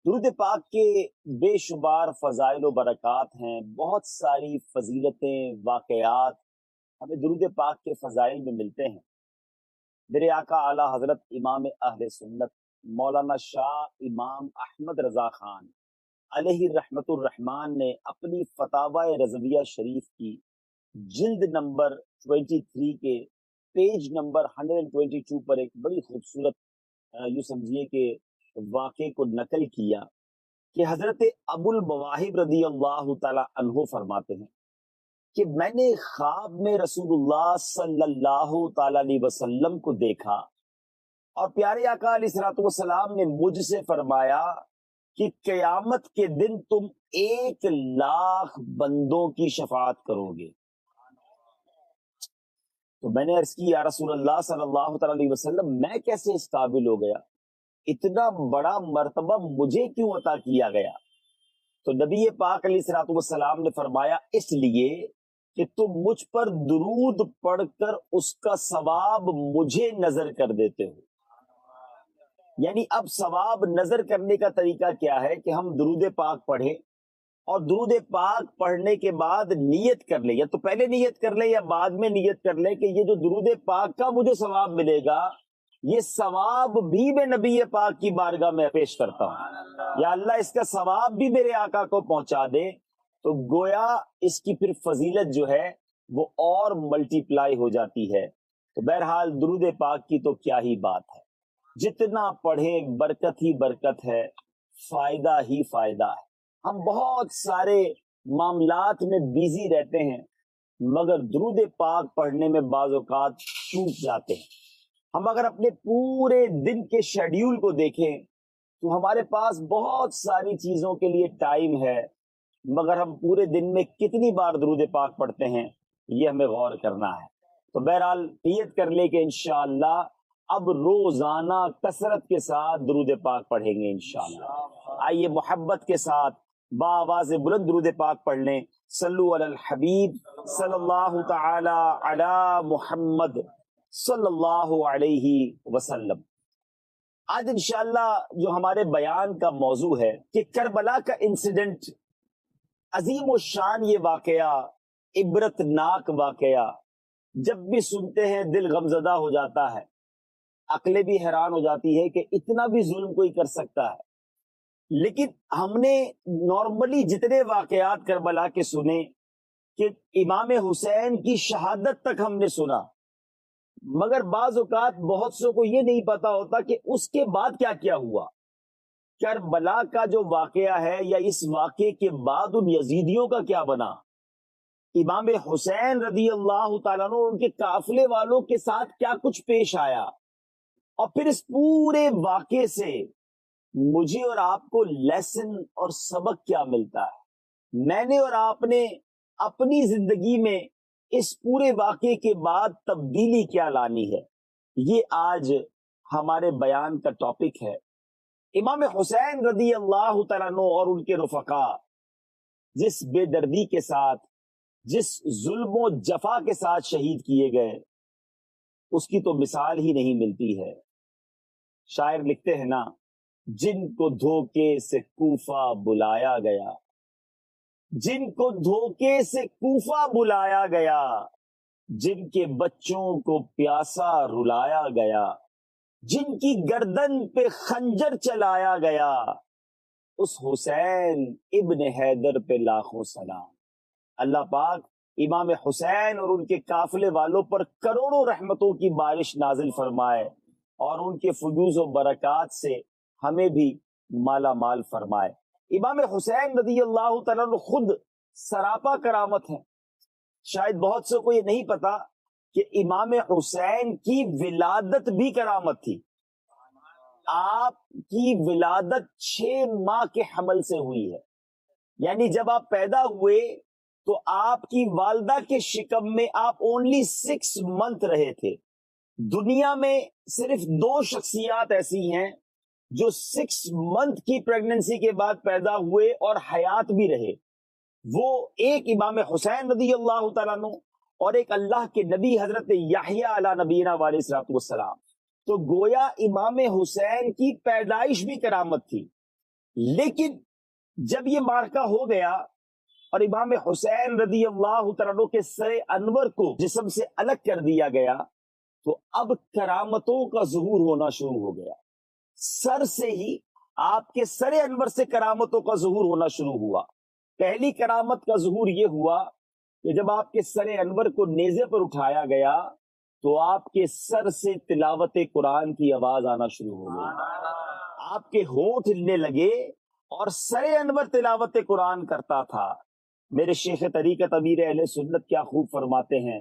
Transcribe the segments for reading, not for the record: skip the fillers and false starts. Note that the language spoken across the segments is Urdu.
درود پاک کے بے شمار فضائل و برکات ہیں، بہت ساری فضیلتیں، واقعات ہمیں درود پاک کے فضائل میں ملتے ہیں۔ میرے آقا اعلیٰ حضرت امام اہل سنت مولانا شاہ امام احمد رضا خان علیہ رحمت الرحمان نے اپنی فتاوی رضویہ شریف کی جلد نمبر 23 کے پیج نمبر 122 پر ایک بڑی خوبصورت یوں سمجھیے کہ واقعے کو نقل کیا کہ حضرت ابو المواہب رضی اللہ تعالی عنہ فرماتے ہیں کہ میں نے خواب میں رسول اللہ صلی اللہ تعالی علیہ وسلم کو دیکھا اور پیارے آقا علیہ الصلوۃ والسلام نے مجھ سے فرمایا کہ قیامت کے دن تم 1,00,000 بندوں کی شفاعت کرو گے۔ تو میں نے عرض کی یا رسول اللہ صلی اللہ تعالی علیہ وسلم میں کیسے اس قابل ہو گیا، اتنا بڑا مرتبہ مجھے کیوں عطا کیا گیا؟ تو نبی پاک علیہ الصلوۃ والسلام نے فرمایا اس لیے کہ تم مجھ پر درود پڑھ کر اس کا ثواب مجھے نظر کر دیتے ہو۔ یعنی اب ثواب نظر کرنے کا طریقہ کیا ہے کہ ہم درود پاک پڑھیں اور درود پاک پڑھنے کے بعد نیت کر لیں، یا تو پہلے نیت کر لیں یا بعد میں نیت کر لیں کہ یہ جو درود پاک کا مجھے ثواب ملے گا، یہ ثواب بھی میں نبی پاک کی بارگاہ میں پیش کرتا ہوں، یا اللہ اس کا ثواب بھی میرے آقا کو پہنچا دے، تو گویا اس کی پھر فضیلت جو ہے وہ اور ملٹی پلائی ہو جاتی ہے۔ تو بہرحال درود پاک کی تو کیا ہی بات ہے، جتنا پڑھیں برکت ہی برکت ہے، فائدہ ہی فائدہ ہے۔ ہم بہت سارے معاملات میں بیزی رہتے ہیں مگر درود پاک پڑھنے میں بعض اوقات چوک جاتے ہیں۔ ہم اگر اپنے پورے دن کے شیڈیول کو دیکھیں تو ہمارے پاس بہت ساری چیزوں کے لیے ٹائم ہے، مگر ہم پورے دن میں کتنی بار درود پاک پڑھتے ہیں یہ ہمیں غور کرنا ہے۔ تو بہرحال نیت کر لے کہ انشاءاللہ اب روزانہ کثرت کے ساتھ درود پاک پڑھیں گے انشاءاللہ۔ آئیے محبت کے ساتھ بآواز بلند درود پاک پڑھ لیں۔ صلو علی الحبیب صلی اللہ تعالی علی محمد صلی اللہ علیہ وسلم۔ آج انشاءاللہ جو ہمارے بیان کا موضوع ہے کہ کربلا کا انسیڈنٹ، عظیم و شان یہ واقعہ، عبرتناک واقعہ، جب بھی سنتے ہیں دل غمزدہ ہو جاتا ہے، عقلیں بھی حیران ہو جاتی ہے کہ اتنا بھی ظلم کوئی کر سکتا ہے۔ لیکن ہم نے نارملی جتنے واقعات کربلا کے سنے کہ امام حسین کی شہادت تک ہم نے سنا، مگر بعض اوقات بہت سو کو یہ نہیں پتا ہوتا کہ اس کے بعد کیا کیا ہوا۔ کربلا کا جو واقعہ ہے یا اس واقعے کے بعد ان یزیدیوں کا کیا بنا، امام حسین رضی اللہ تعالیٰ عنہ ان کے قافلے والوں کے ساتھ کیا کچھ پیش آیا، اور پھر اس پورے واقعے سے مجھے اور آپ کو لیسن اور سبق کیا ملتا ہے۔ میں نے اور آپ نے اپنی زندگی میں اس پورے واقعے کے بعد تبدیلی کیا لانی ہے، یہ آج ہمارے بیان کا ٹاپک ہے۔ امام حسین رضی اللہ تعالیٰ عنہ اور ان کے رفقا جس بے دردی کے ساتھ، جس ظلم و جفا کے ساتھ شہید کیے گئے، اس کی تو مثال ہی نہیں ملتی ہے۔ شاعر لکھتے ہیں نا، جن کو دھوکے سے کوفہ بلایا گیا، جن کو دھوکے سے کوفہ بلایا گیا، جن کے بچوں کو پیاسا رلایا گیا، جن کی گردن پہ خنجر چلایا گیا، اس حسین ابن حیدر پہ لاکھوں سلام۔ اللہ پاک امام حسین اور ان کے قافلے والوں پر کروڑوں رحمتوں کی بارش نازل فرمائے اور ان کے فیوز و برکات سے ہمیں بھی مالا مال فرمائے۔ امام حسین رضی اللہ تعالیٰ عنہ خود سراپا کرامت ہیں۔ شاید بہت سے کو یہ نہیں پتا کہ امام حسین کی ولادت بھی کرامت تھی۔ آپ کی ولادت 6 ماہ کے حمل سے ہوئی ہے، یعنی جب آپ پیدا ہوئے تو آپ کی والدہ کے شکم میں آپ اونلی 6 منتھ رہے تھے۔ دنیا میں صرف 2 شخصیات ایسی ہیں جو 6 منتھ کی پریگننسی کے بعد پیدا ہوئے اور حیات بھی رہے، وہ ایک امام حسین رضی اللہ تعالیٰ عنہ اور ایک اللہ کے نبی حضرت یحییٰ علی نبینا علیہ الصلوۃ والسلام۔ تو گویا امام حسین کی پیدائش بھی کرامت تھی، لیکن جب یہ مارکا ہو گیا اور امام حسین رضی اللہ تعالیٰ عنہ کے سر انور کو جسم سے الگ کر دیا گیا تو اب کرامتوں کا ظہور ہونا شروع ہو گیا. سر سے ہی آپ کے سر انور سے کرامتوں کا ظہور ہونا شروع ہوا. پہلی کرامت کا ظہور یہ ہوا کہ جب آپ کے سر انور کو نیزے پر اٹھایا گیا تو آپ کے سر سے تلاوت قرآن کی آواز آنا شروع ہو گئی. آپ کے ہونٹ ہلنے لگے اور سر انور تلاوت قرآن کرتا تھا. میرے شیخ طریقت امیر اہل سنت کیا خوب فرماتے ہیں،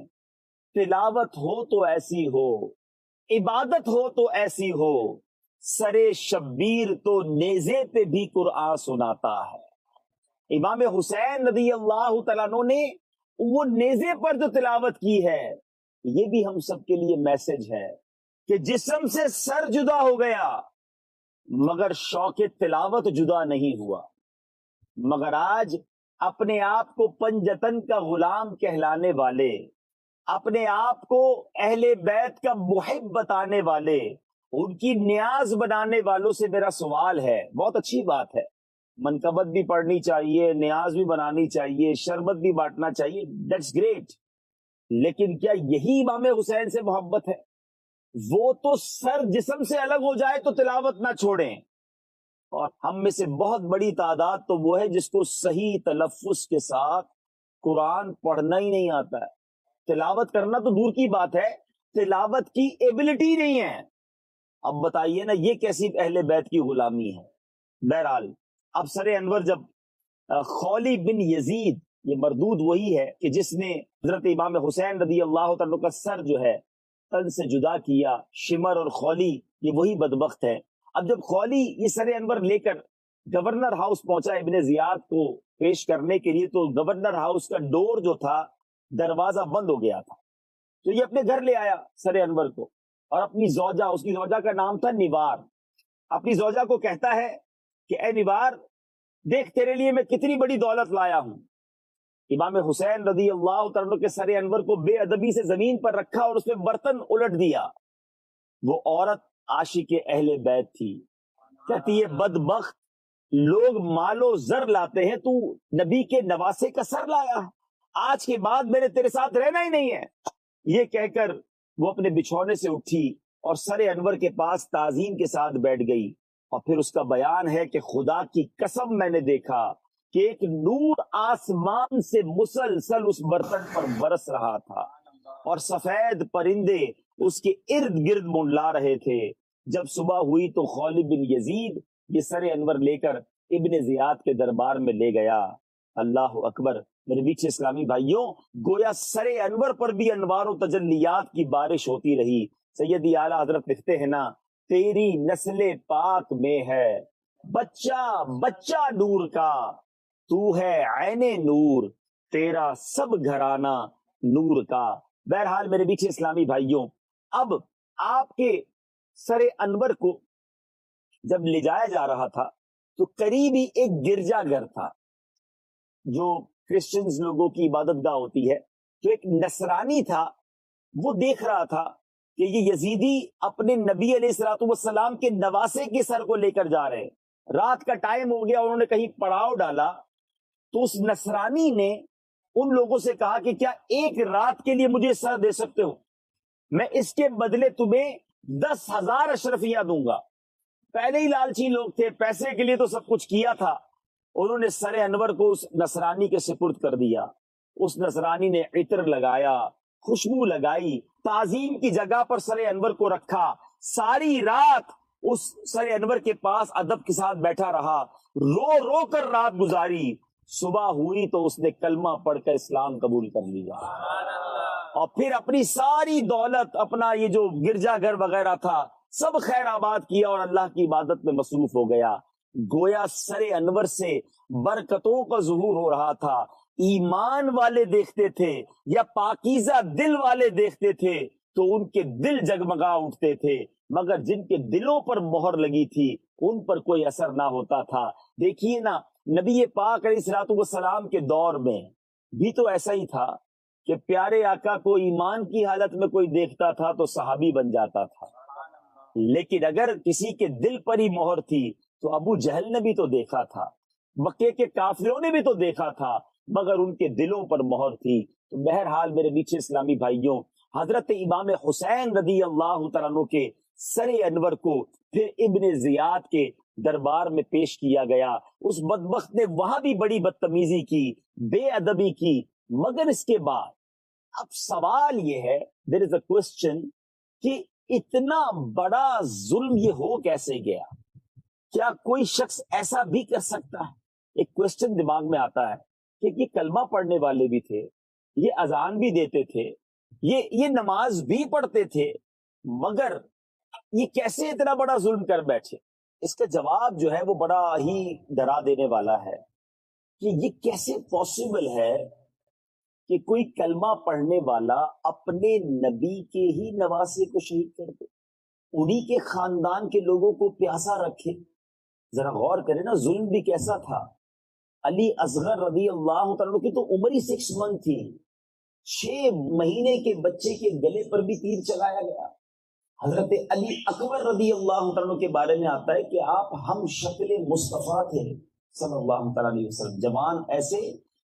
تلاوت ہو تو ایسی ہو، عبادت ہو تو ایسی ہو، سر شبیر تو نیزے پہ بھی قرآن سناتا ہے. امام حسین رضی اللہ تعالیٰ عنہ نے وہ نیزے پر جو تلاوت کی ہے، یہ بھی ہم سب کے لیے میسج ہے کہ جسم سے سر جدا ہو گیا مگر شوق تلاوت جدا نہیں ہوا. مگر آج اپنے آپ کو پنجتن کا غلام کہلانے والے، اپنے آپ کو اہل بیت کا محب بتانے والے، ان کی نیاز بنانے والوں سے میرا سوال ہے. بہت اچھی بات ہے، منقبت بھی پڑھنی چاہیے، نیاز بھی بنانی چاہیے، شربت بھی بانٹنا چاہیے، دیٹس گریٹ. لیکن کیا یہی امام حسین سے محبت ہے؟ وہ تو سر جسم سے الگ ہو جائے تو تلاوت نہ چھوڑیں. اور ہم میں سے بہت بڑی تعداد تو وہ ہے جس کو صحیح تلفظ کے ساتھ قرآن پڑھنا ہی نہیں آتا ہے. تلاوت کرنا تو دور کی بات ہے، تلاوت کی ایبلٹی نہیں ہے. اب بتائیے نا یہ کیسی اہل بیت کی غلامی ہے. بہرحال اب سر انور جب خولی بن یزید، یہ مردود وہی ہے کہ جس نے حضرت امام حسین رضی اللہ تعالیٰ کا سر جو ہے تن سے جدا کیا، شمر اور خولی یہ وہی بدبخت ہے. اب جب خولی یہ سر انور لے کر گورنر ہاؤس پہنچا ابن زیاد کو پیش کرنے کے لیے تو گورنر ہاؤس کا ڈور جو تھا دروازہ بند ہو گیا تھا. تو یہ اپنے گھر لے آیا سر انور کو اور اپنی زوجہ، اس کی زوجہ کا نام تھا نوار، اپنی زوجہ کو کہتا ہے کہ اے نوار دیکھ تیرے لیے میں کتنی بڑی دولت لایا ہوں. امام حسین رضی اللہ تعالیٰ کے سر انور کو بے ادبی سے زمین پر رکھا اور اس میں برتن الٹ دیا. وہ عورت عاشق اہل بیت تھی، کہتی ہے بدبخت، لوگ مال و زر لاتے ہیں، تو نبی کے نواسے کا سر لایا ہے، آج کے بعد میرے تیرے ساتھ رہنا ہی نہیں ہے. یہ کہہ کر وہ اپنے بچھونے سے اٹھی اور سر انور کے پاس تعظیم کے ساتھ بیٹھ گئی. اور پھر اس کا بیان ہے کہ خدا کی قسم میں نے دیکھا کہ ایک نور آسمان سے مسلسل اس برتن پر برس رہا تھا اور سفید پرندے اس کے ارد گرد منڈلا رہے تھے. جب صبح ہوئی تو خولی بن یزید یہ سر انور لے کر ابن زیاد کے دربار میں لے گیا. اللہ اکبر. میرے بیچ اسلامی بھائیوں، گویا سر انور پر بھی انوار و تجلیات کی بارش ہوتی رہی. سیدی اعلیٰ حضرت لکھتے ہیں نا، تیری نسل پاک میں ہے بچہ بچہ نور کا، تو ہے عین نور، تیرا سب گھرانہ نور کا. بہرحال میرے بیچ اسلامی بھائیوں، اب آپ کے سر انور کو جب لے جایا جا رہا تھا تو قریب ہی ایک گرجا گھر تھا جو کرسچنز لوگوں کی عبادت گاہ ہوتی ہے. تو ایک نصرانی تھا، وہ دیکھ رہا تھا کہ یہ یزیدی اپنے نبی علیہ الصلوۃ والسلام کے نواسے کے سر کو لے کر جا رہے ہیں. رات کا ٹائم ہو گیا، انہوں نے کہیں پڑاؤ ڈالا تو اس نصرانی نے ان لوگوں سے کہا کہ کیا ایک رات کے لیے مجھے سر دے سکتے ہو؟ میں اس کے بدلے تمہیں 10,000 اشرفیاں دوں گا. پہلے ہی لالچی لوگ تھے، پیسے کے لیے تو سب کچھ کیا تھا. انہوں نے سر انور کو اس نصرانی کے سپرد کر دیا. اس نصرانی نے عطر لگایا، خوشبو لگائی، تعظیم کی جگہ پر سر انور کو رکھا. ساری رات اس سر انور کے پاس ادب کے ساتھ بیٹھا رہا، رو رو کر رات گزاری. صبح ہوئی تو اس نے کلمہ پڑھ کر اسلام قبول کر لیا اور پھر اپنی ساری دولت، اپنا یہ جو گرجا گھر وغیرہ تھا سب خیر آباد کیا اور اللہ کی عبادت میں مصروف ہو گیا. گویا سر انور سے برکتوں کا ظہور ہو رہا تھا. ایمان والے دیکھتے تھے یا پاکیزہ دل والے دیکھتے تھے تو ان کے دل جگمگا اٹھتے تھے، مگر جن کے دلوں پر مہر لگی تھی ان پر کوئی اثر نہ ہوتا تھا. دیکھیے نا، نبی پاک علیہ الصلوۃ والسلام کے دور میں بھی تو ایسا ہی تھا کہ پیارے آقا کو ایمان کی حالت میں کوئی دیکھتا تھا تو صحابی بن جاتا تھا، لیکن اگر کسی کے دل پر ہی مہر تھی تو ابو جہل نے بھی تو دیکھا تھا، مکے کے کافروں نے بھی تو دیکھا تھا، مگر ان کے دلوں پر مہر تھی۔ تو بہرحال میرے میٹھے اسلامی بھائیوں، حضرت امام حسین رضی اللہ تعالیٰ عنہ کے سر انور کو پھر ابن زیاد کے دربار میں پیش کیا گیا۔ اس بدبخت نے وہاں بھی بڑی بدتمیزی کی، بے ادبی کی، مگر اس کے بعد اب سوال یہ ہے، دیر از اے کوشچن، کہ اتنا بڑا ظلم یہ ہو کیسے گیا؟ کیا کوئی شخص ایسا بھی کر سکتا ہے؟ ایک کوشچن دماغ میں آتا ہے کہ یہ کلمہ پڑھنے والے بھی تھے، یہ اذان بھی دیتے تھے، یہ نماز بھی پڑھتے تھے، مگر یہ کیسے اتنا بڑا ظلم کر بیٹھے؟ اس کا جواب جو ہے وہ بڑا ہی ڈرا دینے والا ہے کہ یہ کیسے پاسبل ہے کہ کوئی کلمہ پڑھنے والا اپنے نبی کے ہی نواسے کو شہید کر دے، انہی کے خاندان کے لوگوں کو پیاسا رکھے۔ ذرا غور کریں نا، ظلم بھی کیسا تھا۔ علی اصغر رضی اللہ تعالیٰ کی تو عمر ہی 6 منتھ تھی، 6 مہینے کے بچے کے گلے پر بھی تیر چلایا گیا۔ حضرت علی اکبر رضی اللہ تعالیٰ کے بارے میں آتا ہے کہ آپ ہم شکل مصطفیٰ تھے صلی اللہ تعالیٰ علیہ وسلم، جوان ایسے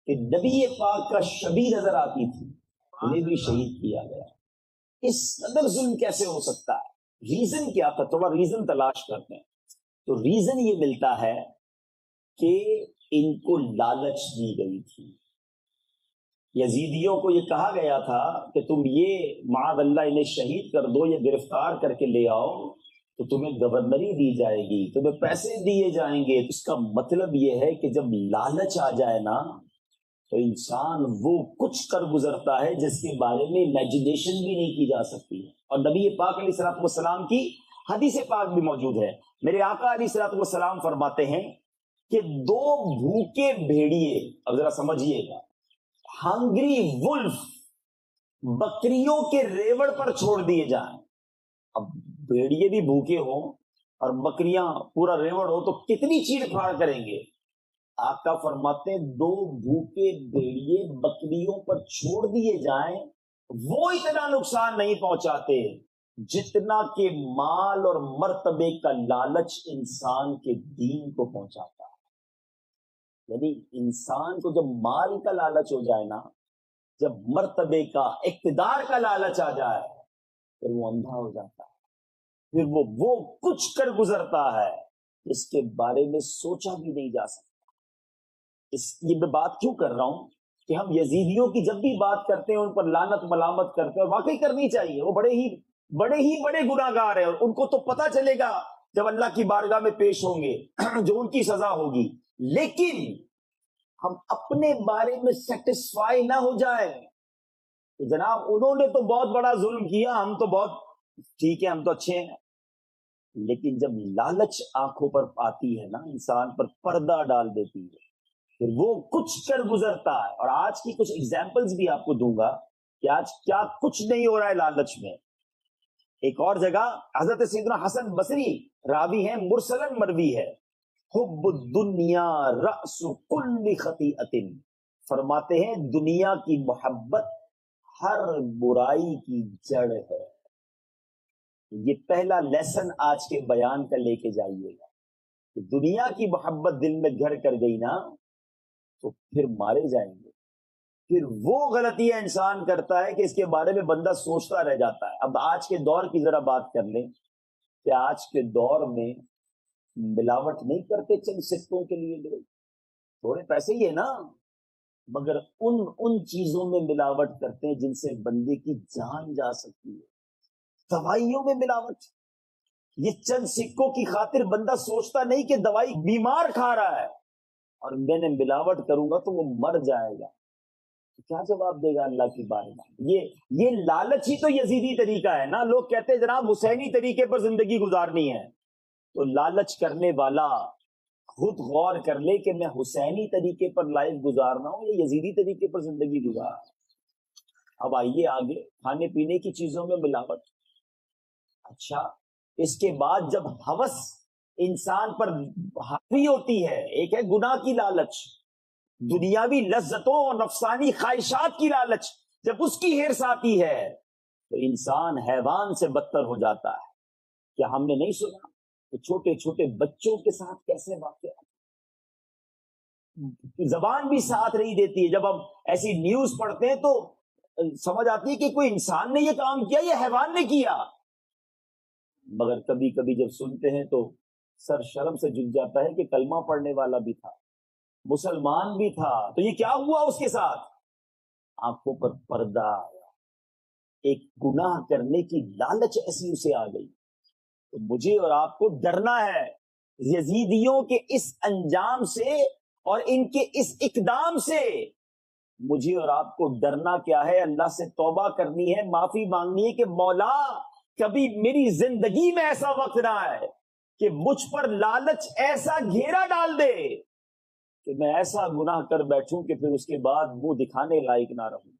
کہ نبی پاک کا شبیہ نظر آتی تھی، انہیں بھی شہید کیا گیا۔ اس قدر ظلم کیسے ہو سکتا ہے؟ ریزن کیا تھا؟ تھوڑا ریزن تلاش کرتے ہیں تو ریزن یہ ملتا ہے کہ ان کو لالچ دی گئی تھی۔ یزیدیوں کو یہ کہا گیا تھا کہ تم یہ معاذ اللہ انہیں شہید کر دو یا گرفتار کر کے لے آؤ تو تمہیں گورنری دی جائے گی، تمہیں پیسے دیے جائیں گے۔ اس کا مطلب یہ ہے کہ جب لالچ آ جائے نا تو انسان وہ کچھ کر گزرتا ہے جس کے بارے میں امیجنیشن بھی نہیں کی جا سکتی ہے۔ اور نبی پاک علیہ الصلوۃ والسلام کی حدیث پاک بھی موجود ہے۔ میرے آقا علیہ الصلوۃ والسلام فرماتے ہیں کہ 2 بھوکے بھیڑیے، اب ذرا سمجھیے گا، ہنگری ولف، بکریوں کے ریوڑ پر چھوڑ دیے جائیں۔ اب بھیڑیے بھی بھوکے ہوں اور بکریاں پورا ریوڑ ہو تو کتنی چیڑ پھاڑ کریں گے؟ آقا فرماتے ہیں 2 بھوکے بھیڑیے بکریوں پر چھوڑ دیے جائیں، وہ اتنا نقصان نہیں پہنچاتے جتنا کہ مال اور مرتبے کا لالچ انسان کے دین کو پہنچاتا ہے۔ یعنی انسان کو جب مال کا لالچ ہو جائے نا، جب مرتبے کا، اقتدار کا لالچ آ جائے، پھر وہ اندھا ہو جاتا ہے، پھر وہ کچھ کر گزرتا ہے جس کے بارے میں سوچا بھی نہیں جا سکتا۔ یہ میں بات کیوں کر رہا ہوں کہ ہم یزیدیوں کی جب بھی بات کرتے ہیں ان پر لعنت ملامت کرتے ہیں، اور واقعی کرنی چاہیے، وہ بڑے گناہگار ہیں، اور ان کو تو پتہ چلے گا جب اللہ کی بارگاہ میں پیش ہوں گے جو ان کی سزا ہوگی۔ لیکن ہم اپنے بارے میں سیٹسفائی نہ ہو جائیں کہ جناب انہوں نے تو بہت بڑا ظلم کیا، ہم تو بہت ٹھیک ہے، ہم تو اچھے ہیں۔ لیکن جب لالچ آنکھوں پر آتی ہے نا، انسان پر پردہ ڈال دیتی ہے، پھر وہ کچھ کر گزرتا ہے۔ اور آج کی کچھ اگزامپلز بھی آپ کو دوں گا کہ آج کیا کچھ نہیں ہو رہا ہے لالچ میں۔ ایک اور جگہ حضرت سیدنا حسن بصری راوی ہیں، مرسلن مروی ہے، حب الدنیا رأس کل خطیئۃ، فرماتے ہیں دنیا کی محبت ہر برائی کی جڑ ہے۔ یہ پہلا لیسن آج کے بیان کا لے کے جائیے گا کہ دنیا کی محبت دل میں گھر کر گئی نا تو پھر مارے جائیں گے۔ پھر وہ غلطیاں انسان کرتا ہے کہ اس کے بارے میں بندہ سوچتا رہ جاتا ہے۔ اب آج کے دور کی ذرا بات کر لیں کہ آج کے دور میں ملاوٹ نہیں کرتے چند سکتوں کے لیے لوگ، تھوڑے پیسے ہی ہے نا، مگر ان چیزوں میں ملاوٹ کرتے ہیں جن سے بندے کی جان جا سکتی ہے۔ دوائیوں میں ملاوٹ، یہ چند سکوں کی خاطر بندہ سوچتا نہیں کہ دوائی بیمار کھا رہا ہے اور میں نے ملاوٹ کروں گا تو وہ مر جائے گا، تو کیا جواب دے گا اللہ کی بارگاہ؟ یہ لالچ ہی تو یزیدی طریقہ ہے نا۔ لوگ کہتے ہیں جناب حسینی طریقے پر زندگی گزارنی ہے، تو لالچ کرنے والا خود غور کر لے کہ میں حسینی طریقے پر لائف گزارنا ہوں یا یزیدی طریقے پر زندگی گزار۔ اب آئیے آگے، کھانے پینے کی چیزوں میں ملاوٹ۔ اچھا، اس کے بعد جب ہوس انسان پر حاوی ہوتی ہے، ایک ہے گناہ کی لالچ، دنیاوی لذتوں اور نفسانی خواہشات کی لالچ، جب اس کی ہرس آتی ہے تو انسان حیوان سے بدتر ہو جاتا ہے۔ کیا ہم نے نہیں سنا تو چھوٹے چھوٹے بچوں کے ساتھ کیسے واقعات، زبان بھی ساتھ نہیں دیتی ہے. جب ہم ایسی نیوز پڑھتے ہیں تو سمجھ آتی ہے کہ کوئی انسان نے یہ کام کیا، یہ حیوان نے کیا. مگر کبھی کبھی جب سنتے ہیں تو سر شرم سے جھک جاتا ہے کہ کلمہ پڑھنے والا بھی تھا، مسلمان بھی تھا، تو یہ کیا ہوا اس کے ساتھ؟ آنکھوں پر پردہ آیا، ایک گناہ کرنے کی لالچ ایسی اسے آ گئی. تو مجھے اور آپ کو ڈرنا ہے یزیدیوں کے اس انجام سے اور ان کے اس اقدام سے. مجھے اور آپ کو ڈرنا کیا ہے؟ اللہ سے توبہ کرنی ہے، معافی مانگنی ہے کہ مولا کبھی میری زندگی میں ایسا وقت نہ آئے کہ مجھ پر لالچ ایسا گھیرا ڈال دے کہ میں ایسا گناہ کر بیٹھوں کہ پھر اس کے بعد منہ دکھانے لائق نہ رہوں،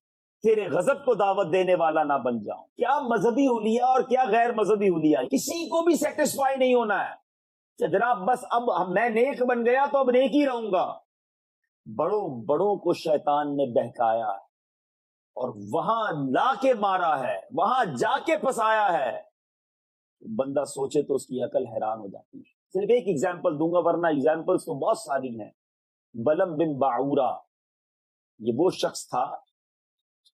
تیرے غضب کو دعوت دینے والا نہ بن جاؤں. کیا مذہبی حلیہ اور کیا غیر مذہبی حلیہ، کسی کو بھی سیٹسفائی نہیں ہونا ہے کہ جناب بس اب میں نیک بن گیا تو اب نیک ہی رہوں گا. بڑوں بڑوں کو شیطان نے بہکایا ہے اور وہاں لا کے مارا ہے، وہاں جا کے پھنسایا ہے. بندہ سوچے تو اس کی عقل حیران ہو جاتی ہے. صرف ایک ایگزامپل دوں گا، ورنہ ایگزامپلس تو بہت ساری ہیں. بلم بن باعورہ یہ وہ شخص تھا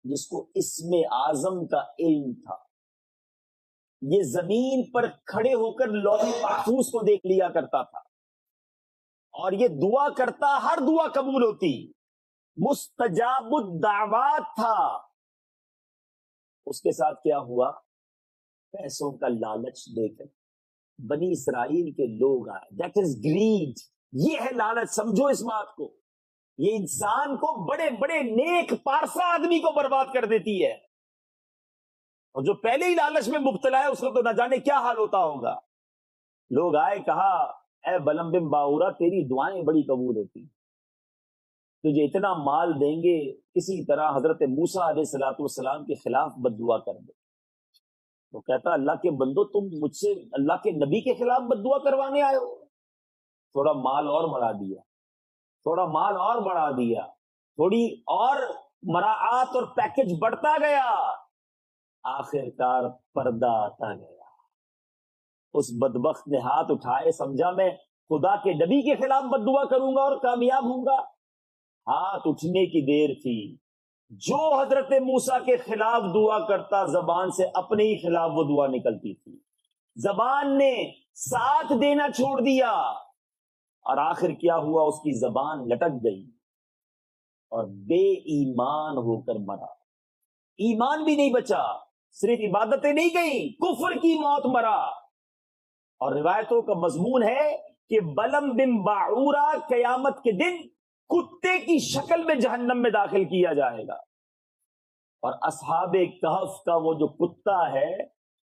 جس کو اسم اعظم کا علم تھا. یہ زمین پر کھڑے ہو کر لوح محفوظ کو دیکھ لیا کرتا تھا اور یہ دعا کرتا، ہر دعا قبول ہوتی، مستجاب الدعوات تھا. اس کے ساتھ کیا ہوا؟ پیسوں کا لالچ دے کر بنی اسرائیل کے لوگ آئے. دیٹ از گریڈ، یہ ہے لالچ. سمجھو اس بات کو، یہ انسان کو بڑے بڑے نیک پارسا آدمی کو برباد کر دیتی ہے، اور جو پہلے ہی لالچ میں مبتلا ہے اس کو تو نہ جانے کیا حال ہوتا ہوگا. لوگ آئے، کہا اے بلم بن باعورہ تیری دعائیں بڑی قبول ہوتی، تجھے اتنا مال دیں گے کسی طرح حضرت موسیٰ علیہ الصلوۃ والسلام کے خلاف بد دعا کر دے. وہ کہتا اللہ کے بندو تم مجھ سے اللہ کے نبی کے خلاف بد دعا کروانے آئے ہو. تھوڑا مال اور بڑھا دیا، تھوڑا مال اور بڑھا دیا، تھوڑی اور مراعات اور پیکج بڑھتا گیا. آخر کار پردہ آتا گیا. اس بدبخت نے ہاتھ اٹھائے، سمجھا میں خدا کے نبی کے خلاف بد دعا کروں گا اور کامیاب ہوں گا. ہاتھ اٹھنے کی دیر تھی، جو حضرت موسیٰ کے خلاف دعا کرتا زبان سے اپنے ہی خلاف وہ دعا نکلتی تھی. زبان نے ساتھ دینا چھوڑ دیا اور آخر کیا ہوا؟ اس کی زبان لٹک گئی اور بے ایمان ہو کر مرا. ایمان بھی نہیں بچا، صرف عبادتیں نہیں گئی، کفر کی موت مرا. اور روایتوں کا مضمون ہے کہ بلم بن باعورہ قیامت کے دن کتے کی شکل میں جہنم میں داخل کیا جائے گا، اور اصحاب کہف کا وہ جو کتا ہے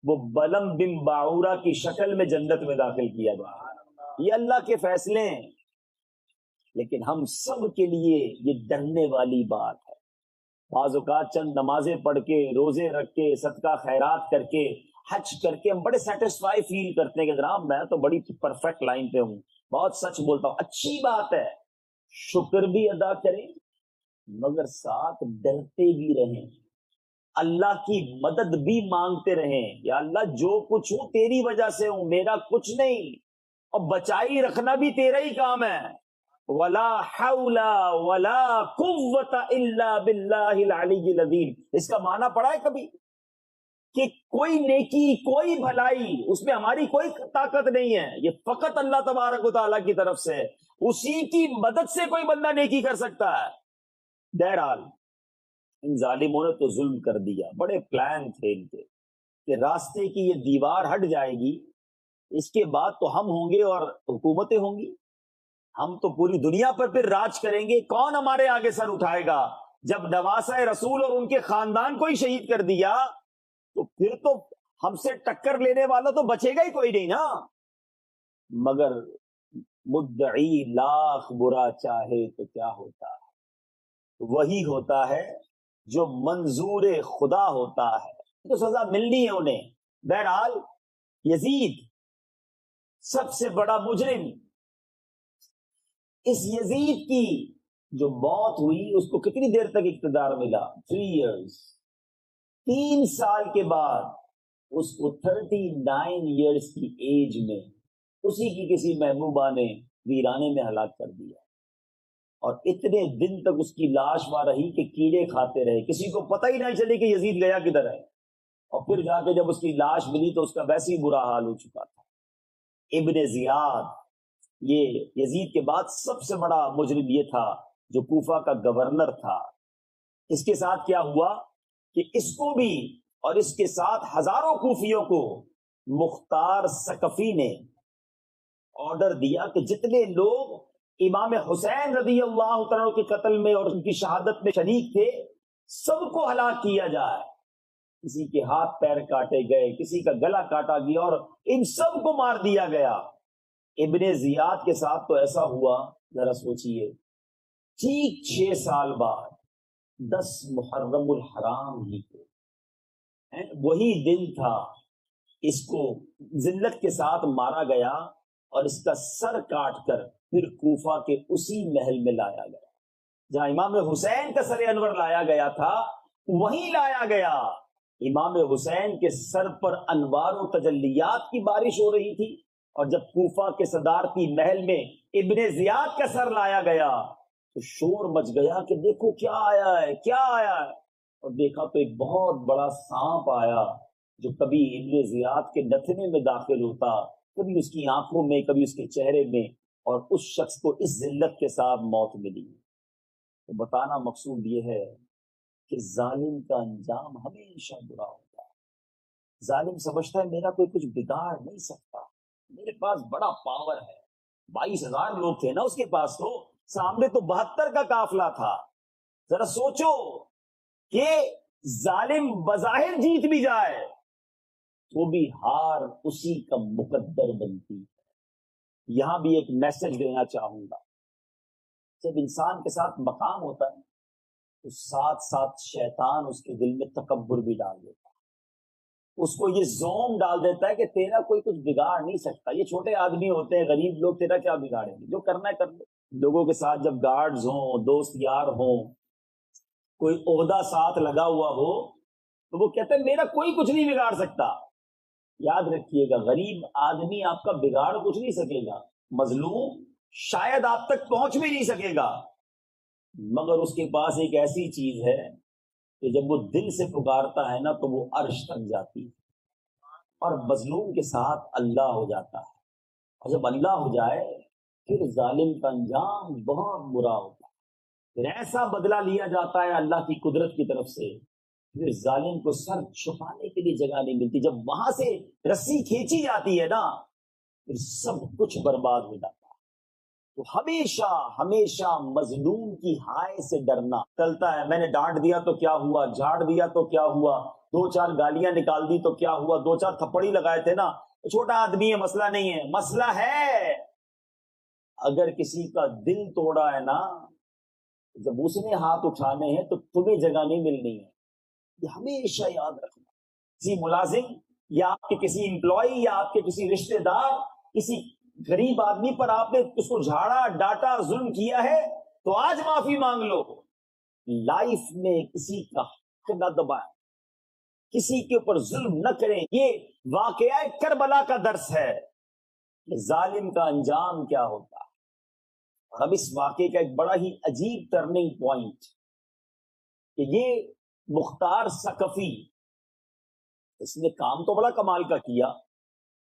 وہ بلم بن باعورہ کی شکل میں جنت میں داخل کیا جائے گا. یہ اللہ کے فیصلے ہیں، لیکن ہم سب کے لیے یہ ڈرنے والی بات ہے. بعض اوقات چند نمازیں پڑھ کے، روزے رکھ کے، صدقہ خیرات کر کے، حج کر کے ہم بڑے سیٹسفائی فیل کرتے ہیں کہ جناب میں تو بڑی پرفیکٹ لائن پہ ہوں، بہت سچ بولتا ہوں. اچھی بات ہے، شکر بھی ادا کریں مگر ساتھ ڈرتے بھی رہیں، اللہ کی مدد بھی مانگتے رہیں. یا اللہ جو کچھ ہوں تیری وجہ سے ہوں، میرا کچھ نہیں، اور بچائی رکھنا بھی تیرا ہی کام ہے. ولا حول ولا قوت الا باللہ العلی العظیم. اس کا معنی پڑا ہے کبھی کہ کوئی نیکی، کوئی بھلائی اس میں ہماری کوئی طاقت نہیں ہے، یہ فقط اللہ تبارک و تعالیٰ کی طرف سے، اسی کی مدد سے کوئی بندہ نیکی کر سکتا ہے. بہرحال ان ظالموں نے تو ظلم کر دیا. بڑے پلان تھے ان کے کہ راستے کی یہ دیوار ہٹ جائے گی، اس کے بعد تو ہم ہوں گے اور حکومتیں ہوں گی، ہم تو پوری دنیا پر پھر راج کریں گے. کون ہمارے آگے سر اٹھائے گا؟ جب نواسہ رسول اور ان کے خاندان کو ہی شہید کر دیا تو پھر تو ہم سے ٹکر لینے والا تو بچے گا ہی کوئی نہیں نا. مگر مدعی لاکھ برا چاہے تو کیا ہوتا ہے؟ وہی ہوتا ہے جو منظور خدا ہوتا ہے، تو سزا ملنی ہے انہیں. بہرحال یزید سب سے بڑا مجرم، اس یزید کی جو موت ہوئی اس کو کتنی دیر تک اقتدار ملا؟ 3 years. 3 سال کے بعد اس کو 39 years کی ایج میں اسی کی کسی محبوبہ نے ویرانے میں ہلاک کر دیا، اور اتنے دن تک اس کی لاش وہاں رہی کہ کیڑے کھاتے رہے، کسی کو پتہ ہی نہیں چلے کہ یزید گیا کدھر ہے۔ اور پھر جا کے جب اس کی لاش ملی تو اس کا ویسے ہی برا حال ہو چکا تھا۔ ابن زیاد یہ یزید کے بعد سب سے بڑا مجرم یہ تھا جو کوفہ کا گورنر تھا۔ اس کے ساتھ کیا ہوا کہ اس کو بھی اور اس کے ساتھ ہزاروں کوفیوں کو مختار ثقفی نے آرڈر دیا کہ جتنے لوگ امام حسین رضی اللہ تعالیٰ کے قتل میں اور ان کی شہادت میں شریک تھے سب کو ہلاک کیا جائے۔ کسی کے ہاتھ پیر کاٹے گئے، کسی کا گلا کاٹا گیا، اور ان سب کو مار دیا گیا۔ ابن زیاد کے ساتھ تو ایسا ہوا، ذرا سوچئے، ٹھیک 6 سال بعد 10 محرم الحرام ہی کو وہی دن تھا، اس کو ذلت کے ساتھ مارا گیا اور اس کا سر کاٹ کر پھر کوفہ کے اسی محل میں لایا گیا جہاں امام حسین کا سر انور لایا گیا تھا، وہیں لایا گیا۔ امام حسین کے سر پر انوار و تجلیات کی بارش ہو رہی تھی، اور جب کوفہ کے صدارتی محل میں ابن زیاد کا سر لایا گیا تو شور مچ گیا کہ دیکھو کیا آیا ہے، کیا آیا ہے، اور دیکھا تو ایک بہت بڑا سانپ آیا جو کبھی ابن زیاد کے نتنے میں داخل ہوتا، کبھی اس کی آنکھوں میں، کبھی اس کے چہرے میں، اور اس شخص کو اس ذلت کے ساتھ موت ملی۔ تو بتانا مقصود یہ ہے کہ ظالم کا انجام ہمیشہ برا ہوتا ہے۔ ظالم سمجھتا ہے میرا کوئی کچھ بگاڑ نہیں سکتا، میرے پاس بڑا پاور ہے۔ 22,000 لوگ تھے نا اس کے پاس، تو سامنے تو 72 کا قافلہ تھا۔ ذرا سوچو کہ ظالم بظاہر جیت بھی جائے تو بھی ہار اسی کا مقدر بنتی ہے۔ یہاں بھی ایک میسج دینا چاہوں گا، جب انسان کے ساتھ مقام ہوتا ہے تو ساتھ ساتھ شیطان اس کے دل میں تکبر بھی ڈال دیتا ہے، اس کو یہ زوم ڈال دیتا ہے کہ تیرا کوئی کچھ بگاڑ نہیں سکتا، یہ چھوٹے آدمی ہوتے ہیں، غریب لوگ، تیرا کیا بگاڑیں گے، جو کرنا ہے کر لو۔ لوگوں کے ساتھ جب گارڈز ہوں، دوست یار ہوں، کوئی عہدہ ساتھ لگا ہوا ہو تو وہ کہتے ہیں میرا کوئی کچھ نہیں بگاڑ سکتا۔ یاد رکھیے گا، غریب آدمی آپ کا بگاڑ کچھ نہیں سکے گا، مظلوم شاید آپ تک پہنچ بھی نہیں سکے گا، مگر اس کے پاس ایک ایسی چیز ہے کہ جب وہ دل سے پکارتا ہے نا تو وہ عرش تک جاتی ہے، اور مظلوم کے ساتھ اللہ ہو جاتا ہے، اور جب اللہ ہو جائے پھر ظالم کا انجام بہت برا ہوتا ہے، پھر ایسا بدلہ لیا جاتا ہے اللہ کی قدرت کی طرف سے، پھر ظالم کو سر چھپانے کے لیے جگہ نہیں ملتی، جب وہاں سے رسی کھینچی جاتی ہے نا پھر سب کچھ برباد ہو جاتا ہے۔ تو ہمیشہ ہمیشہ مظلوم کی ہائے سے ڈرنا چلتا ہے، میں نے ڈانٹ دیا تو کیا ہوا، جھاڑ دیا تو کیا ہوا، 2-4 گالیاں نکال دی تو کیا ہوا، 2-4 تھپڑی لگائے تھے نا، چھوٹا آدمی ہے، مسئلہ نہیں ہے، مسئلہ ہے اگر کسی کا دل توڑا ہے نا، جب اس نے ہاتھ اٹھانے ہیں تو تمہیں جگہ نہیں ملنی ہے، یہ ہمیشہ یاد رکھنا۔ کسی ملازم یا آپ کے کسی امپلائی یا آپ کے کسی رشتہ دار، کسی غریب آدمی پر آپ نے اس کو جھاڑا، ڈانٹا، ظلم کیا ہے تو آج معافی مانگ لو۔ لائف میں کسی کا حق نہ دبائیں، کسی کے اوپر ظلم نہ کریں، یہ واقعہ کربلا کا درس ہے کہ ظالم کا انجام کیا ہوتا ہے۔ اور اب اس واقعے کا ایک بڑا ہی عجیب ٹرننگ پوائنٹ کہ یہ مختار ثقفی، اس نے کام تو بڑا کمال کا کیا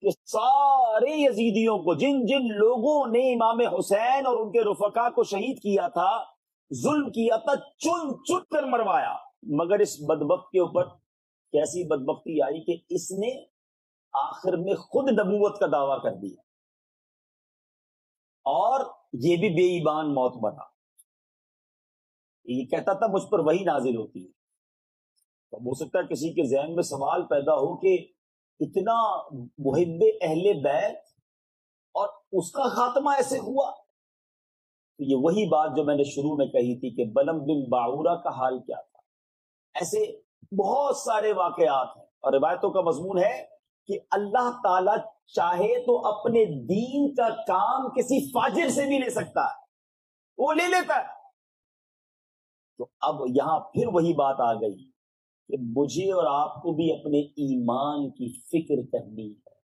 کہ سارے یزیدیوں کو، جن جن لوگوں نے امام حسین اور ان کے رفقا کو شہید کیا تھا، ظلم کیا تھا، چن چن کر مروایا، مگر اس بدبخت کے اوپر کیسی بدبختی آئی کہ اس نے آخر میں خود نبوت کا دعویٰ کر دیا، اور یہ بھی بے ایمان موت بنا۔ یہ کہتا تھا مجھ پر وحی نازل ہوتی ہے۔ تو ہو سکتا ہے کسی کے ذہن میں سوال پیدا ہو کہ اتنا محب اہل بیت اور اس کا خاتمہ ایسے ہوا۔ تو یہ وہی بات جو میں نے شروع میں کہی تھی کہ بلم بن باعورہ کا حال کیا تھا۔ ایسے بہت سارے واقعات ہیں، اور روایتوں کا مضمون ہے کہ اللہ تعالی چاہے تو اپنے دین کا کام کسی فاجر سے بھی لے سکتا ہے، وہ لے لیتا ہے۔ تو اب یہاں پھر وہی بات آ گئی کہ مجھے اور آپ کو بھی اپنے ایمان کی فکر کرنی ہے۔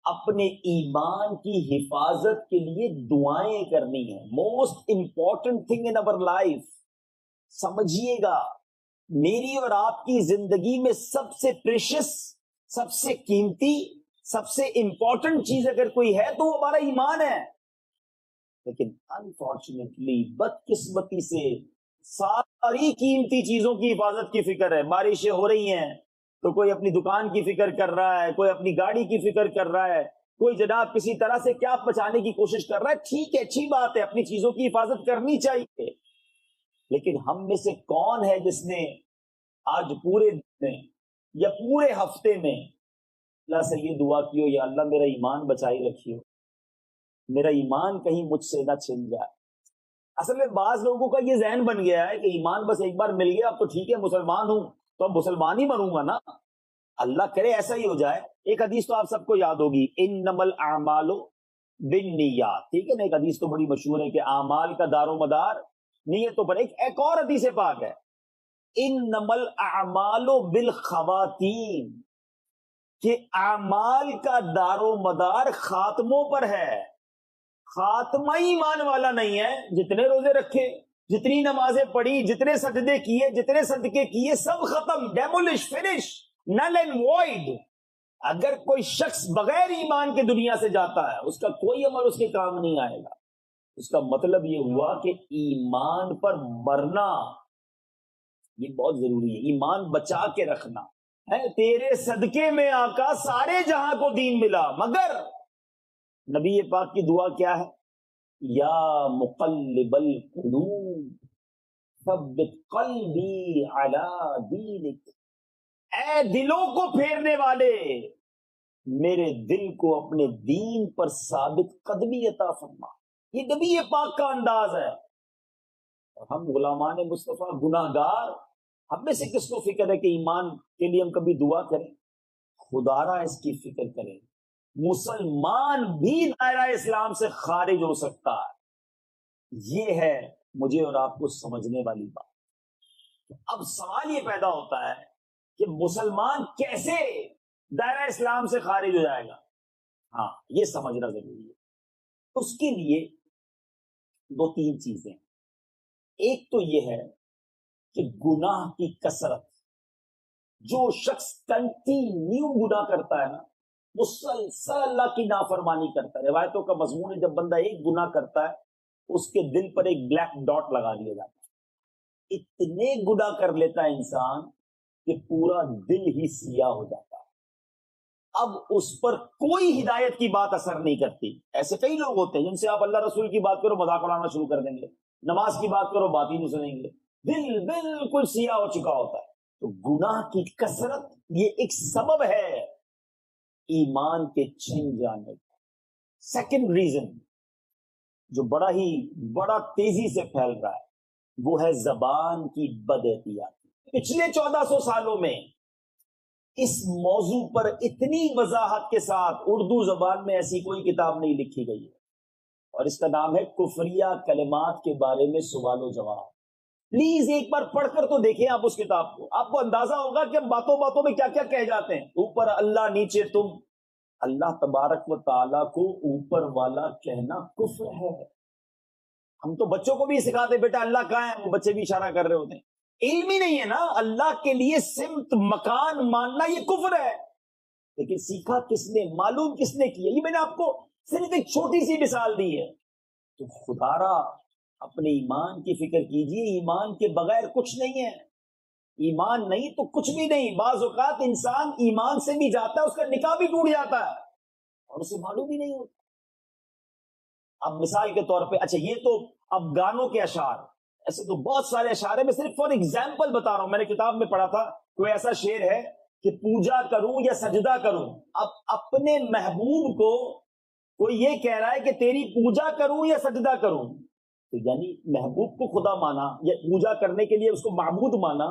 اپنے ایمان کی حفاظت کے لیے دعائیں کرنی ہیں. Most important thing in over life. سمجھیے گا, میری اور آپ کی زندگی میں سب سے پریشس, سب سے قیمتی, سب سے امپورٹنٹ چیز اگر کوئی ہے تو وہ ہمارا ایمان ہے. لیکن انفارچونیٹلی, بدقسمتی سے, ساری قیمتی چیزوں کی حفاظت کی فکر ہے. بارشیں ہو رہی ہیں تو کوئی اپنی دکان کی فکر کر رہا ہے, کوئی اپنی گاڑی کی فکر کر رہا ہے, کوئی جناب کسی طرح سے کیا بچانے کی کوشش کر رہا ہے. ٹھیک ہے, اچھی بات ہے, اپنی چیزوں کی حفاظت کرنی چاہیے. لیکن ہم میں سے کون ہے جس نے آج پورے دن میں یا پورے ہفتے میں اللہ سے یہ دعا کی ہو, یا اللہ میرا ایمان بچائی رکھی ہو, میرا ایمان کہیں مجھ سے نہ چھن جائے. اصل میں بعض لوگوں کا یہ ذہن بن گیا ہے کہ ایمان بس ایک بار مل گیا اب تو ٹھیک ہے, مسلمان ہوں تو اب مسلمان ہی مروں گا نا. اللہ کرے ایسا ہی ہو جائے. ایک حدیث تو آپ سب کو یاد ہوگی, انما الاعمال بالنیات. ٹھیک ہے نا, ایک حدیث تو بڑی مشہور ہے کہ اعمال کا دار و مدار نیتوں پر. ایک اور حدیث پاک ہے, انما الاعمال بالخواتیم, کہ اعمال کا دار و مدار خاتموں پر ہے. خاتمہ ایمان والا نہیں ہے. جتنے روزے رکھے, جتنی نمازیں پڑھی, جتنے سجدے کیے, جتنے صدقے کیے, سب ختم, demolish, finish, null and void. اگر کوئی شخص بغیر ایمان کے دنیا سے جاتا ہے, اس کا کوئی عمل اس کے کام نہیں آئے گا. اس کا مطلب یہ ہوا کہ ایمان پر مرنا یہ بہت ضروری ہے. ایمان بچا کے رکھنا ہے. تیرے صدقے میں آقا سارے جہاں کو دین ملا, مگر نبی پاک کی دعا کیا ہے, یا مقلب القلوب ثبت قلبی علی دینک. اے دلوں کو پھیرنے والے, میرے دل کو اپنے دین پر ثابت قدمی عطا فرما. یہ نبی پاک کا انداز ہے. اور ہم غلامان مصطفیٰ گناہگار, ہم میں سے کس کو فکر ہے کہ ایمان کے لیے ہم کبھی دعا کریں؟ خدا را اس کی فکر کریں. مسلمان بھی دائرہ اسلام سے خارج ہو سکتا ہے. یہ ہے مجھے اور آپ کو سمجھنے والی بات. اب سوال یہ پیدا ہوتا ہے کہ مسلمان کیسے دائرہ اسلام سے خارج ہو جائے گا؟ ہاں, یہ سمجھنا ضروری ہے. اس کے لیے دو تین چیزیں. ایک تو یہ ہے کہ گناہ کی کثرت. جو شخص کنٹینیو گناہ کرتا ہے نا, مسلسل اللہ کی نافرمانی کرتا ہے. روایتوں کا مضمون ہے, جب بندہ ایک گناہ کرتا ہے اس کے دل پر ایک بلیک ڈاٹ لگا دیا جاتا ہے. اتنے گناہ کر لیتا ہے انسان کہ پورا دل ہی سیاہ ہو جاتا ہے. اب اس پر کوئی ہدایت کی بات اثر نہیں کرتی. ایسے کئی لوگ ہوتے ہیں جن سے آپ اللہ رسول کی بات کرو مذاق اڑانا شروع کر دیں گے, نماز کی بات کرو بات ہی نہیں سنیں گے, دل بالکل سیاہ ہو چکا ہوتا ہے. تو گناہ کی کثرت یہ ایک سبب ہے ایمان کے چھن جانے کا. سیکنڈ ریزن جو بڑا تیزی سے پھیل رہا ہے وہ ہے زبان کی بد احتیاطی. پچھلے 1400 سالوں میں اس موضوع پر اتنی وضاحت کے ساتھ اردو زبان میں ایسی کوئی کتاب نہیں لکھی گئی ہے, اور اس کا نام ہے کفریہ کلمات کے بارے میں سوال و جواب. پلیز ایک بار پڑھ کر تو دیکھیں آپ اس کتاب کو, آپ کو اندازہ ہوگا کہ ہم باتوں باتوں میں کیا کیا کہہ جاتے ہیں. اوپر اللہ نیچے تم. اللہ تبارک و تعالیٰ کو اوپر والا کہنا کفر ہے. ہم تو بچوں کو بھی سکھاتے بیٹا اللہ کہاں ہے, وہ بچے بھی اشارہ کر رہے ہوتے ہیں. علم ہی نہیں ہے نا, اللہ کے لیے سمت مکان ماننا یہ کفر ہے. لیکن سیکھا کس نے, معلوم کس نے کیا؟ یہ میں نے آپ کو صرف ایک چھوٹی سی مثال دی ہے. تو خدا را اپنے ایمان کی فکر کیجئے. ایمان کے بغیر کچھ نہیں ہے. ایمان نہیں تو کچھ بھی نہیں. بعض اوقات انسان ایمان سے بھی جاتا ہے, اس کا نکاح بھی ٹوٹ جاتا ہے اور اسے معلوم ہی نہیں ہوتا. اب مثال کے طور پہ, اچھا یہ تو اب گانوں کے اشعار, ایسے تو بہت سارے اشعار ہیں, میں صرف فار ایگزامپل بتا رہا ہوں. میں نے کتاب میں پڑھا تھا کوئی ایسا شعر ہے کہ پوجا کروں یا سجدہ کروں. اب اپنے محبوب کو کوئی یہ کہہ رہا ہے کہ تیری پوجا کروں یا سجدہ کروں, تو یعنی محبوب کو خدا مانا یا پوجا کرنے کے لیے اس کو معبود مانا,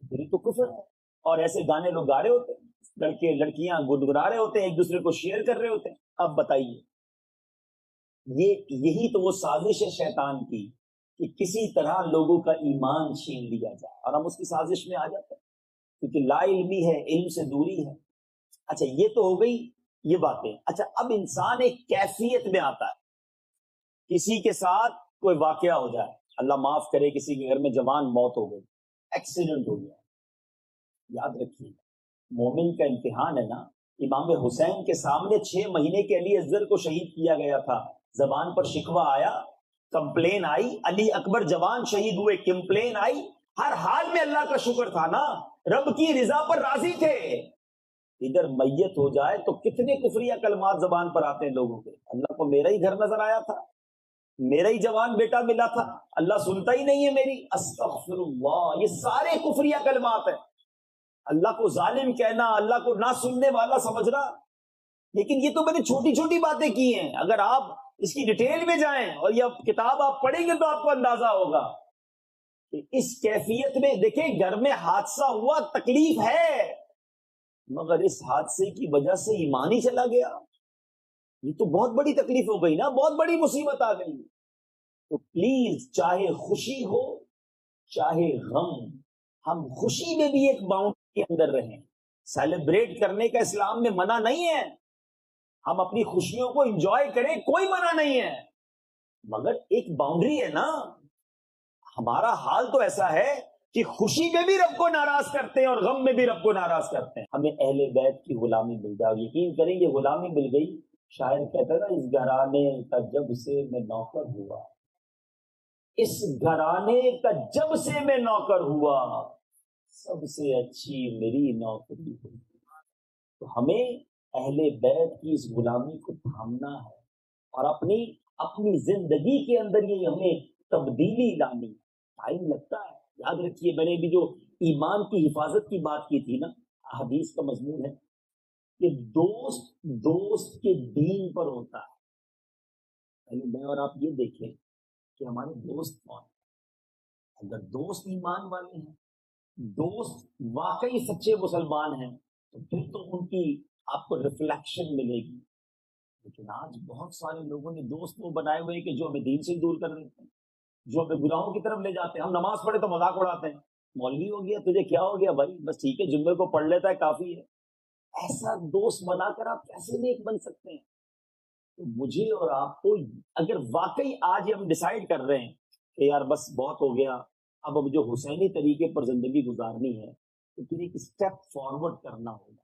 پھر تو کفر ہے. اور ایسے گانے لوگ گا رہے ہوتے ہیں, لڑکے لڑکیاں گنگنا رہے ہوتے ہیں, ایک دوسرے کو شیئر کر رہے ہوتے ہیں. اب بتائیے, یہی تو وہ سازش ہے شیطان کی کہ کسی طرح لوگوں کا ایمان چھین لیا جائے, اور ہم اس کی سازش میں آ جاتے ہیں کیونکہ لا علمی ہے, علم سے دوری ہے. اچھا یہ تو ہو گئی یہ باتیں. اچھا اب انسان ایک کیفیت میں آتا ہے، کسی کے ساتھ کوئی واقعہ ہو جائے، اللہ معاف کرے کسی کے گھر میں جوان موت ہو گئی، ایکسیڈنٹ ہو گیا، یاد رکھیے مومن کا امتحان ہے نا. امام حسین کے سامنے 6 مہینے کے علی اصغر کو شہید کیا گیا تھا، زبان پر شکوہ آیا، کمپلین آئی، علی اکبر جوان شہید ہوئے، کمپلین آئی، ہر حال میں اللہ کا شکر تھا نا، رب کی رضا پر راضی تھے. ادھر میت ہو جائے تو کتنے کفریہ کلمات زبان پر آتے ہیں لوگوں کے. اللہ کو میرا ہی گھر نظر آیا تھا، میرا ہی جوان بیٹا ملا تھا، اللہ سنتا ہی نہیں ہے میری، استغفر اللہ. یہ سارے کفریہ کلمات ہیں. اللہ کو ظالم کہنا، اللہ کو نہ سننے والا سمجھنا. لیکن یہ تو میں نے چھوٹی چھوٹی باتیں کی ہیں، اگر آپ اس کی ڈیٹیل میں جائیں اور یہ کتاب آپ پڑھیں گے تو آپ کو اندازہ ہوگا کہ اس کیفیت میں. دیکھیں گھر میں حادثہ ہوا، تکلیف ہے، مگر اس حادثے کی وجہ سے ایمان ہی چلا گیا، یہ تو بہت بڑی تکلیف ہو گئی نا، بہت بڑی مصیبت آ گئی. تو پلیز چاہے خوشی ہو چاہے غم، ہم خوشی میں بھی ایک باؤنڈری کے اندر رہیں. سیلیبریٹ کرنے کا اسلام میں منع نہیں ہے، ہم اپنی خوشیوں کو انجوائے کریں، کوئی منع نہیں ہے، مگر ایک باؤنڈری ہے نا. ہمارا حال تو ایسا ہے کہ خوشی میں بھی رب کو ناراض کرتے ہیں اور غم میں بھی رب کو ناراض کرتے ہیں. ہمیں اہل بیت کی غلامی مل جائے، یقین کریں گے غلامی مل گئی. شاعر کہتا ہے نا، اس گھرانے کا جب سے میں نوکر ہوا، اس گھرانے کا جب سے میں نوکر ہوا، سب سے اچھی میری نوکری ہوئی. تو ہمیں اہل بیت کی اس غلامی کو تھامنا ہے اور اپنی زندگی کے اندر یہ ہمیں تبدیلی لانی. ٹائم لگتا ہے. یاد رکھیے میں نے بھی جو ایمان کی حفاظت کی بات کی تھی نا، حدیث کا مضمون ہے کہ دوست کے دین پر ہوتا ہے. پہلے میں اور آپ یہ دیکھیں کہ ہمارے دوست کون ہیں. اگر دوست ایمان والے ہیں، دوست واقعی سچے مسلمان ہیں، تو پھر تو ان کی آپ کو ریفلیکشن ملے گی. لیکن آج بہت سارے لوگوں نے دوست وہ بنائے ہوئے کہ جو ہمیں دین سے دور کر دیتے ہیں، جو ہمیں گناہوں کی طرف لے جاتے ہیں. ہم نماز پڑھے تو مذاق اڑاتے ہیں، مولوی ہو گیا تجھے کیا ہو گیا بھائی، بس ٹھیک ہے جمعے کو پڑھ لیتا ہے کافی ہے. ایسا دوست بنا کر آپ کیسے نیک بن سکتے ہیں؟ تو مجھے اور آپ کو اگر واقعی آج ہم ڈیسائیڈ کر رہے ہیں کہ یار بس بہت ہو گیا، اب جو حسینی طریقے پر زندگی گزارنی ہے، تو پھر ایک اسٹیپ فارورڈ کرنا ہوگا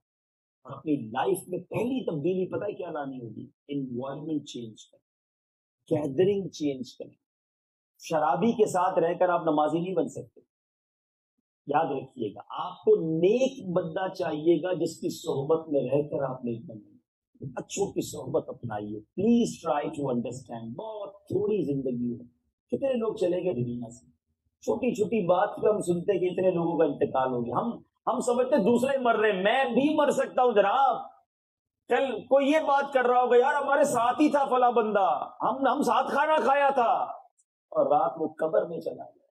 اور اپنی لائف میں پہلی تبدیلی پتہ ہے کیا لانی ہوگی؟ انوائرمنٹ چینج کریں، گیدرنگ چینج کریں. شرابی کے ساتھ رہ کر آپ نمازی نہیں بن سکتے. یاد رکھیے گا آپ کو نیک بندہ چاہیے گا جس کی صحبت میں رہ کر آپ نیک بنیں. اچھوں کی صحبت اپنائیے. Please try to understand. بہت تھوڑی زندگی ہے. کتنے لوگ چلے گئے دنیا سے، چھوٹی چھوٹی بات پہ ہم سنتے کہ اتنے لوگوں کا انتقال ہو گیا. ہم سمجھتے دوسرے مر رہے، میں بھی مر سکتا ہوں جناب. کل کوئی یہ بات کر رہا ہوگا، یار ہمارے ساتھ ہی تھا فلاں بندہ، ہم ساتھ کھانا کھایا تھا اور رات وہ قبر میں چلا گیا.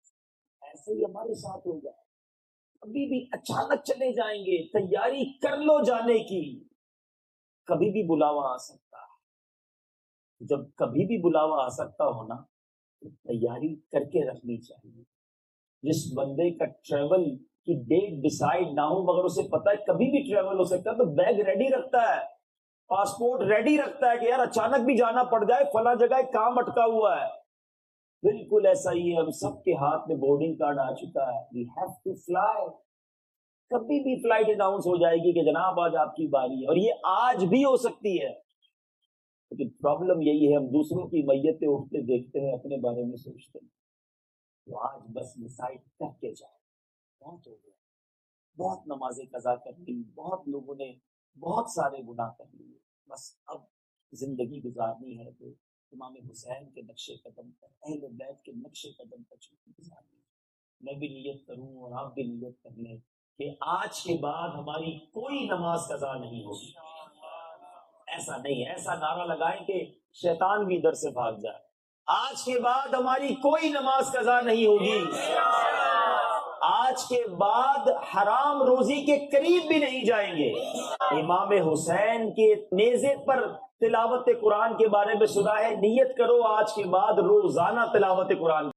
ایسے ہی ہمارے ساتھ ہوگا. کبھی بھی اچانک چلے جائیں گے، تیاری کر لو جانے کی. کبھی بھی بلاوا آ سکتا ہے. جب کبھی بھی بلاوا آ سکتا ہو نا، تو تیاری کر کے رکھنی چاہیے. جس بندے کا ٹریول کی ڈیٹ ڈیسائیڈ نہ ہو مگر اسے پتا ہے کبھی بھی ٹریول ہو سکتا ہے، تو بیگ ریڈی رکھتا ہے، پاسپورٹ ریڈی رکھتا ہے کہ یار اچانک بھی جانا پڑ جائے، فلاں جگہ کام اٹکا ہوا ہے. بالکل ایسا ہی ہے، ہم سب کے ہاتھ میں بورڈنگ کارڈ آ چکا ہے. We have to fly. کبھی بھی فلائٹ اناؤنس ہو جائے گی کہ جناب آج آپ کی باری ہے، اور یہ آج بھی ہو سکتی ہے. لیکن پرابلم یہی ہے، ہم دوسروں کی میتیں اٹھتے دیکھتے ہیں، اپنے بارے میں سوچتے ہیں. تو آج بس ڈیسائیڈ کر کے جائیں. بہت ہو گیا، بہت نمازیں قضا کر لی، بہت لوگوں نے بہت سارے گناہ کر لیے. بس اب زندگی گزارنی ہے تو امام حسین کے نقش قدم پر، اہل بیت کے نقش قدم پر گزارنی ہے. میں بھی نیت کروں اور آپ بھی نیت کر لیں کہ آج کے بعد ہماری کوئی نماز قضا نہیں ہوگی. ایسا نہیں ہے، ایسا نعرہ لگائیں کہ شیطان بھی ادھر سے بھاگ جائے. آج کے بعد ہماری کوئی نماز قضا نہیں ہوگی. آج کے بعد حرام روزی کے قریب بھی نہیں جائیں گے. امام حسین کے نیزے پر تلاوت قرآن کے بارے میں سنا ہے، نیت کرو آج کے بعد روزانہ تلاوت قرآن